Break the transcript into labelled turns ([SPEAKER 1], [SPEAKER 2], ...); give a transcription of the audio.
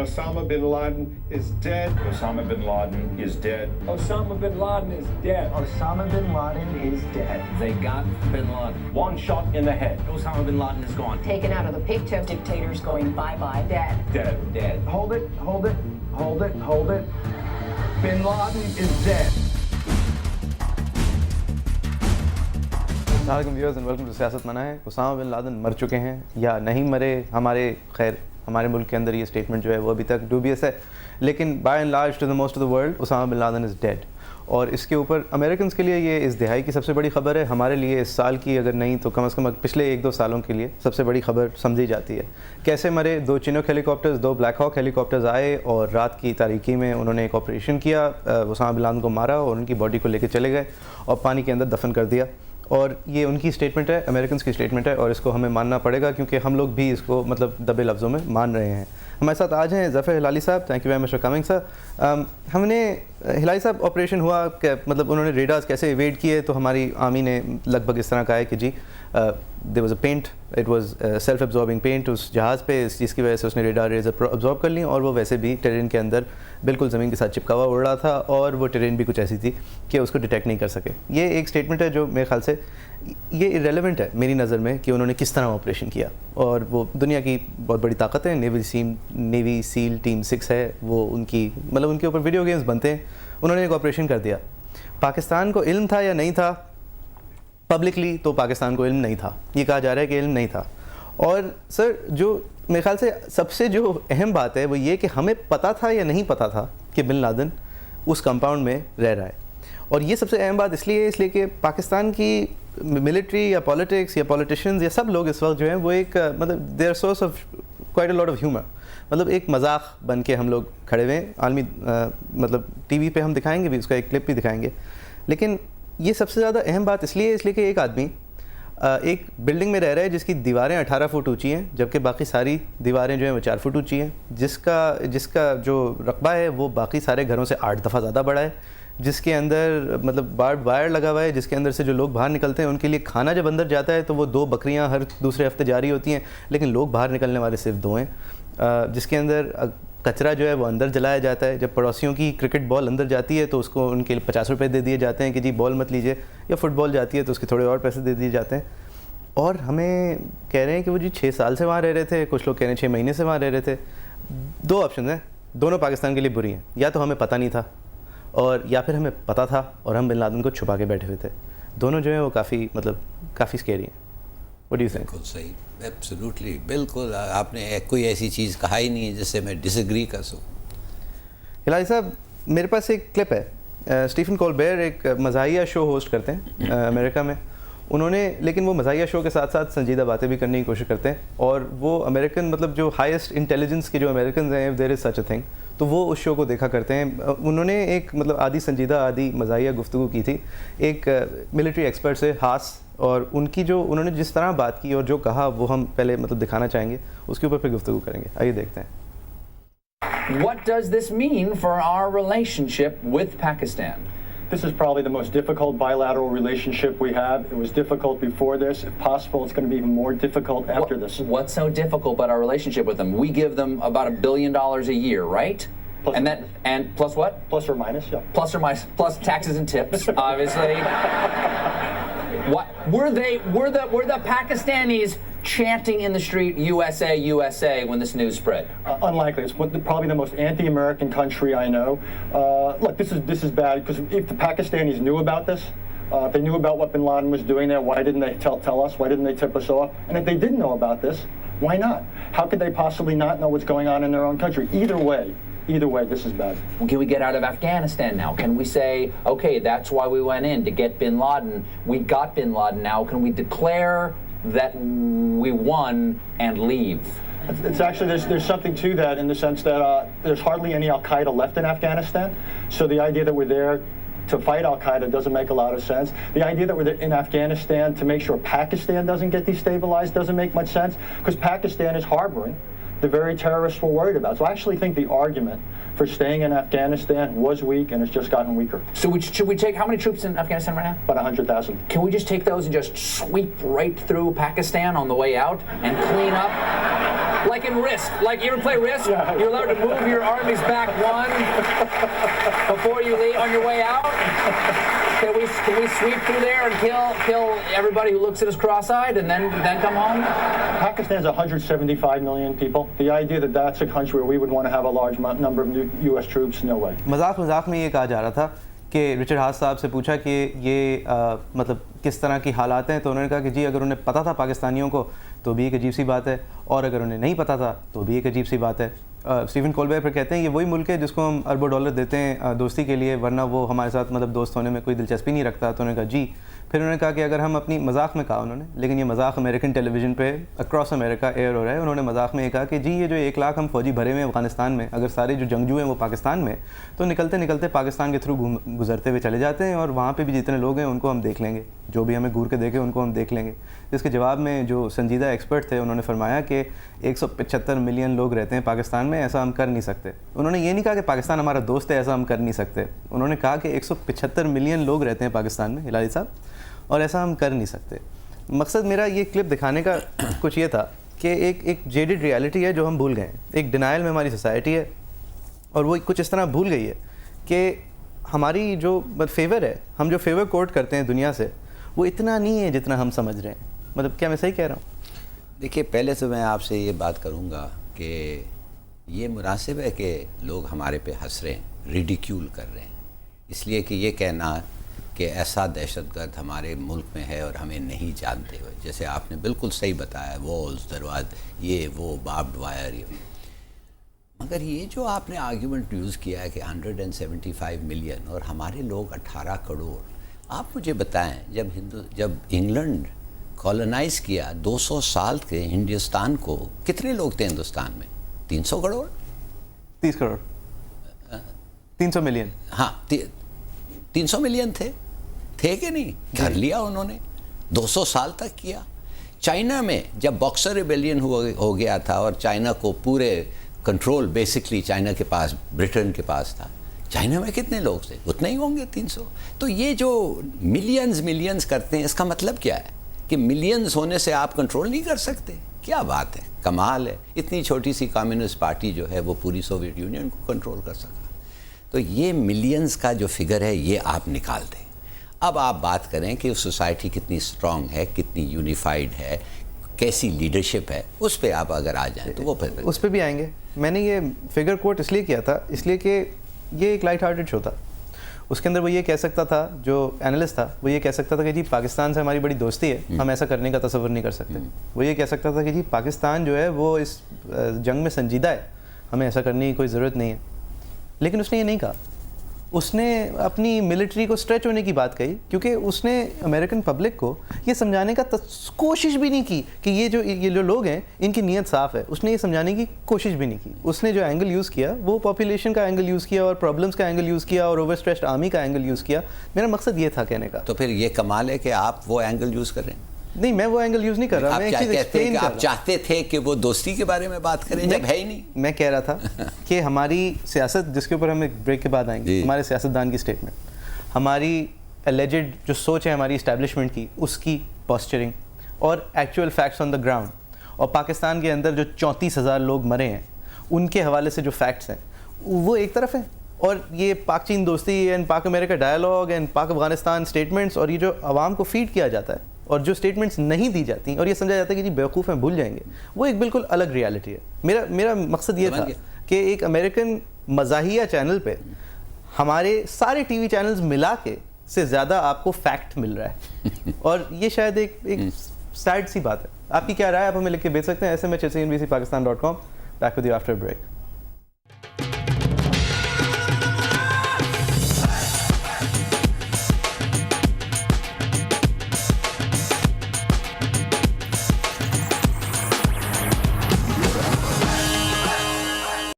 [SPEAKER 1] Osama bin Laden is dead.
[SPEAKER 2] Osama bin Laden is dead.
[SPEAKER 3] Osama bin Laden is dead.
[SPEAKER 4] Osama bin Laden is dead.
[SPEAKER 5] They got bin Laden.
[SPEAKER 2] One shot in the head.
[SPEAKER 5] Osama bin Laden is gone.
[SPEAKER 6] Taken out of the picture. Dictators going bye-bye. Dead.
[SPEAKER 2] Dead.
[SPEAKER 5] Dead.
[SPEAKER 4] Hold it, hold it, hold it, hold it. Bin Laden is dead.
[SPEAKER 7] Assalamualaikum viewers and welcome to सियासत मना है। Usama bin Laden मर चुके हैं या नहीं मरे, हमारे मुल्क के अंदर ये स्टेटमेंट जो है वो अभी तक डूबियस है, लेकिन by and large to the most of the world Osama bin Laden is dead. और इसके ऊपर अमेरिकन के लिए ये इस दिहाई की सबसे बड़ी ख़बर है। हमारे लिए इस साल की अगर नहीं तो कम से कम पिछले 1-2 सालों के लिए सबसे बड़ी ख़बर समझी जाती है। कैसे मरे? 2 Chinook helicopters, 2 Black Hawk helicopters आए और रात की तारीकी में उन्होंने एक ऑपरेशन किया, उसामा बिन लादेन को मारा और उनकी बॉडी को लेकर चले गए और पानी के अंदर दफन कर दिया। और ये उनकी स्टेटमेंट है, अमेरिकन की स्टेटमेंट है और इसको हमें मानना पड़ेगा क्योंकि हम लोग भी इसको मतलब दबे लफ्ज़ों में मान रहे हैं। हमारे साथ आज हैं ज़फ़र हिलाली साहब। Thank you very much for coming sir. हमने हिलाली साहब ऑपरेशन हुआ मतलब उन्होंने रेडार्स कैसे इवेड किए, तो हमारी आमी ने लगभग इस तरह कहा है कि जी there was a paint, it was self absorbing paint उस जहाज़ पे, जिसकी वजह से उसने रेडार रेज अब्जॉर्ब कर ली और वो वैसे भी टेरेन के अंदर बिल्कुल ज़मीन के साथ चिपका हुआ उड़ रहा था और वो टेरेन भी कुछ ऐसी थी कि उसको डिटेक्ट नहीं कर सके। ये एक स्टेटमेंट है जो मेरे ख्याल से ये इरेलेवेंट है मेरी नज़र में कि उन्होंने किस तरह ऑपरेशन किया। और वो दुनिया की बहुत बड़ी ताकत है, नेवी सील टीम 6 है, वो उनकी मतलब उनके ऊपर वीडियो गेम्स बनते हैं। उन्होंने एक ऑपरेशन कर दिया। पाकिस्तान को इल्म था या नहीं था? पब्लिकली तो पाकिस्तान को इल्म नहीं था, ये कहा जा रहा है कि इल्म नहीं था। और सर जो मेरे ख्याल से सबसे जो अहम बात है वो ये कि हमें पता था या नहीं पता था कि बिन लादेन उस कंपाउंड में रह रहा है। और ये सबसे अहम बात इसलिए कि पाकिस्तान की मिलिट्री या पॉलिटिक्स या पॉलिटिशियंस या सब लोग इस वक्त जो हैं वो एक मतलब their source of quite a lot of humour, मतलब एक मजाक बन के हम लोग खड़े हुए हैं। आलमी मतलब टीवी पे हम दिखाएंगे भी, उसका एक क्लिप भी दिखाएंगे। लेकिन ये सबसे ज़्यादा अहम बात इसलिए कि एक आदमी एक बिल्डिंग में रह रहा है जिसकी दीवारें 18 फुट ऊंची हैं, जबकि बाकी सारी दीवारें जो हैं वो 4 फुट ऊंची हैं, जिसका जो रकबा है वो बाकी सारे घरों से 8 दफ़ा ज़्यादा बड़ा है, जिसके अंदर मतलब बार्ड वायर लगा हुआ है, जिसके अंदर से जो लोग बाहर निकलते हैं उनके लिए खाना जब अंदर जाता है तो वो 2 बकरियां हर दूसरे हफ्ते जारी होती हैं, लेकिन लोग बाहर निकलने वाले सिर्फ 2 हैं। जिसके अंदर कचरा जो है वो अंदर जलाया जाता है। जब पड़ोसियों की क्रिकेट बॉल अंदर जाती है तो उसको उनके 50 रुपये दे दिए जाते हैं कि जी बॉल मत लीजिए, या फुटबॉल जाती है तो उसके थोड़े और पैसे दे दिए जाते हैं। और हमें कह रहे हैं कि वो जी 6 साल से वहाँ रह रहे थे, कुछ लोग कह रहे हैं 6 महीने से वहाँ रह रहे थे। 2 ऑप्शन हैं, दोनों पाकिस्तान के लिए बुरी हैं। या तो हमें पता नहीं था और या फिर हमें पता था और हम बिन लादेन को छुपा के बैठे हुए थे। दोनों जो हैं वो काफ़ी स्केरी हैं। What do you think?
[SPEAKER 8] बिल्कुल सही, एब्सोल्युटली, बिल्कुल। आपने कोई ऐसी चीज़ कहा ही नहीं है जिससे मैं डिसएग्री कर सकूँ।
[SPEAKER 7] हिलाली साहब, मेरे पास एक क्लिप है। स्टीफन कोलबेयर एक मज़ाहिया शो होस्ट करते हैं अमेरिका में। उन्होंने लेकिन वो मज़ाहिया शो के साथ साथ संजीदा बातें भी करने की कोशिश करते हैं और वो अमेरिकन मतलब जो हाईएस्ट इंटेलिजेंस के जो अमेरिकन हैं, if there is such a thing, तो वो उस शो को देखा करते हैं। उन्होंने एक मतलब आधी संजीदा आधी मज़ाहिया गुफ्तगू की थी एक मिलिट्री एक्सपर्ट से, हास, और उनकी जो उन्होंने जिस तरह बात की और जो कहा वो हम पहले मतलब दिखाना चाहेंगे, उसके ऊपर फिर गुफ्तगू करेंगे। आइए देखते हैं।
[SPEAKER 5] What does this mean for our relationship with Pakistan?
[SPEAKER 9] This is probably the most difficult bilateral relationship we have. It was difficult before this. If possible, it's going to be even more difficult after this.
[SPEAKER 5] What's so difficult about our relationship with them? We give them about $1 billion a year, right?
[SPEAKER 9] Plus
[SPEAKER 5] and plus what?
[SPEAKER 9] Plus or minus, yeah.
[SPEAKER 5] Plus or minus, plus taxes and tips, obviously. What were the Pakistanis chanting in the street USA, USA when this news spread?
[SPEAKER 9] Unlikely. It's probably the most anti-American country I know. Look, this is bad because if the Pakistanis knew about this, if they knew about what bin Laden was doing there, why didn't they tell us? Why didn't they tip us off? And if they didn't know about this, why not? How could they possibly not know what's going on in their own country? Either way, this is bad.
[SPEAKER 5] Can we get out of Afghanistan now? Can we say, okay, that's why we went in, to get bin Laden. We got bin Laden now. Can we declare that we won and leave?
[SPEAKER 9] It's actually, there's something to that in the sense that there's hardly any Al-Qaeda left in Afghanistan. So the idea that we're there to fight Al-Qaeda doesn't make a lot of sense. The idea that we're in Afghanistan to make sure Pakistan doesn't get destabilized doesn't make much sense, because Pakistan is harboring the very terrorists we're worried about. So I actually think the argument for staying in Afghanistan was weak, and it's just gotten weaker.
[SPEAKER 5] So should we take, how many troops in Afghanistan right now?
[SPEAKER 9] About 100,000.
[SPEAKER 5] Can we just take those and just sweep right through Pakistan on the way out and clean up Like in Risk. Like you ever play Risk?
[SPEAKER 9] Yeah.
[SPEAKER 5] You're allowed to move your armies back one before you leave on your way out? Can we sweep through there and kill everybody who looks at us cross-eyed and then come home?
[SPEAKER 9] Pakistan's 175 million people. The idea that that's a country where we would want to have a large number of new U.S. troops, no way.
[SPEAKER 7] मजाक में ये कहा जा रहा था कि Richard हास साहब से पूछा कि ये मतलब किस तरह की हालात हैं, तो उन्होंने कहा कि जी अगर उन्हें पता था पाकिस्तानियों को तो भी एक अजीब सी बात है, और अगर उन्हें नहीं पता था तो भी एक अजीब सी बात है. स्टीफन कोलबर्ट फिर कहते हैं ये वही मुल्क है जिसको हम अरबों डॉलर देते हैं दोस्ती के लिए, वरना वो हमारे साथ मतलब दोस्त होने में कोई दिलचस्पी नहीं रखता. तो उन्होंने कहा जी. फिर उन्होंने कहा कि अगर हम अपनी मजाक में कहा उन्होंने, लेकिन ये मजाक अमेरिकन टेलीविज़न पे अक्रॉस अमेरिका एयर हो रहा है, उन्होंने मजाक में ये कहा कि जी ये जो 1 लाख हम फ़ौजी भरे हुए हैं अफगानिस्तान में, अगर सारे जो जंगजू हैं वो पाकिस्तान में, तो निकलते निकलते पाकिस्तान के थ्रू गुजरते हुए चले जाते हैं और वहाँ पे भी जितने लोग हैं उनको हम देख लेंगे, जो भी हमें घूर के देखे उनको हम देख लेंगे. जिसके जवाब में जो संजीदा एक्सपर्ट थे उन्होंने फरमाया कि 175 मिलियन लोग रहते हैं पाकिस्तान में, ऐसा हम कर नहीं सकते. उन्होंने ये नहीं कहा कि पाकिस्तान हमारा दोस्त है, ऐसा हम कर नहीं सकते. उन्होंने कहा कि 175 मिलियन लोग रहते हैं पाकिस्तान में हिलाली साहब, और ऐसा हम कर नहीं सकते. मकसद मेरा ये क्लिप दिखाने का कुछ ये था कि एक जेडेड रियलिटी है जो हम भूल गए हैं. एक डिनाइल में हमारी सोसाइटी है और वो कुछ इस तरह भूल गई है कि हमारी जो फेवर है, हम जो फेवर कोर्ट करते हैं दुनिया से, वो इतना नहीं है जितना हम समझ रहे हैं. मतलब क्या मैं सही कह रहा हूँ?
[SPEAKER 8] देखिए, पहले तो मैं आपसे ये बात करूँगा कि ये मुनासिब है कि लोग हमारे पे हंस रहे हैं, रिडिक्यूल कर रहे हैं, इसलिए कि ये कहना कि ऐसा दहशतगर्द हमारे मुल्क में है और हमें नहीं जानते हुए, जैसे आपने बिल्कुल सही बताया, वॉल्स, दरवाजे, ये वो बार्ब्ड वायर, ये. मगर ये जो आपने आर्ग्यूमेंट यूज़ किया है कि 175 मिलियन और हमारे लोग 18 करोड़, आप मुझे बताएं जब इंग्लैंड कॉलोनाइज़ किया 200 साल के हिंदुस्तान को, कितने लोग थे हिंदुस्तान में? 300 करोड़,
[SPEAKER 7] 30 करोड़, 300 मिलियन.
[SPEAKER 8] हाँ, 300 मिलियन थे कि नहीं? कर लिया उन्होंने, 200 साल तक किया. चाइना में जब बॉक्सर रिबेलियन हो गया था और चाइना को पूरे कंट्रोल बेसिकली चाइना के पास, ब्रिटेन के पास था, चाइना में कितने लोग थे? उतने ही होंगे, 300. तो ये जो मिलियंस करते हैं, इसका मतलब क्या है कि मिलियंस होने से आप कंट्रोल नहीं कर सकते? क्या बात है, कमाल है. इतनी छोटी सी कम्युनिस्ट पार्टी जो है वो पूरी सोवियत यूनियन को कंट्रोल कर सका. तो ये मिलियंस का जो फिगर है ये आप निकाल दें. अब आप बात करें कि सोसाइटी कितनी स्ट्रांग है, कितनी यूनिफाइड है, कैसी लीडरशिप है, उस पे आप अगर आ जाएं तो वो फिर
[SPEAKER 7] उस पे भी आएंगे. मैंने ये फिगर कोट इसलिए किया था, इसलिए कि ये एक लाइट हार्टेड शो था. उसके अंदर वो ये कह सकता था, जो एनालिस्ट था वो ये कह सकता था कि जी पाकिस्तान से हमारी बड़ी दोस्ती है, हम ऐसा करने का तसव्वुर नहीं कर सकते. वो ये कह सकता था कि जी पाकिस्तान जो है वो इस जंग में संजीदा है, हमें ऐसा करने की कोई ज़रूरत नहीं है. लेकिन उसने ये नहीं कहा. उसने अपनी मिलिट्री को स्ट्रेच होने की बात कही, क्योंकि उसने अमेरिकन पब्लिक को ये समझाने का कोशिश भी नहीं की कि ये जो लोग हैं इनकी नीयत साफ़ है. उसने ये समझाने की कोशिश भी नहीं की. उसने जो एंगल यूज़ किया वो पॉपुलेशन का एंगल यूज़ किया और प्रॉब्लम्स का एंगल यूज़ किया और ओवर स्ट्रेच्ड आर्मी का एंगल यूज़ किया. मेरा मकसद ये था कहने का.
[SPEAKER 8] तो फिर ये कमाल है कि आप वो एंगल यूज़ कर रहे हैं.
[SPEAKER 7] नहीं, मैं वो एंगल यूज़ नहीं कर रहा. मैं एक चीज़ एक्सप्लेन कर रहा हूं.
[SPEAKER 8] आप चाहते थे कि वो दोस्ती के बारे में बात करें जब है ही नहीं.
[SPEAKER 7] मैं कह रहा था कि हमारी सियासत, जिसके ऊपर हम एक ब्रेक के बाद आएंगे, हमारे सियासतदान की स्टेटमेंट, हमारी एलिजिड जो सोच है हमारी इस्टेब्लिशमेंट की, उसकी पोस्चरिंग और actual facts on the ground, और पाकिस्तान के अंदर जो 34,000 लोग मरे हैं उनके हवाले से जो फैक्ट्स हैं वो एक तरफ है, और ये पाक चीन दोस्ती एंड पाक अमेरिका डायलॉग एंड पाक अफगानिस्तान स्टेटमेंट्स, और ये जो आवाम को फीड किया जाता है और जो स्टेटमेंट्स नहीं दी जाती और ये समझा जाता है कि जी बेवकूफ़ हैं, भूल जाएंगे, वो एक बिल्कुल अलग रियलिटी है. मेरा मकसद ये था कि एक अमेरिकन मज़ाहिया चैनल पे हमारे सारे टीवी चैनल्स मिला के से ज़्यादा आपको फैक्ट मिल रहा है. और ये शायद एक सैड सी बात है. आपकी क्या राय है? आप हमें लिख के भेज सकते हैं SMS@cnbcpakistan.com. Back with you after break.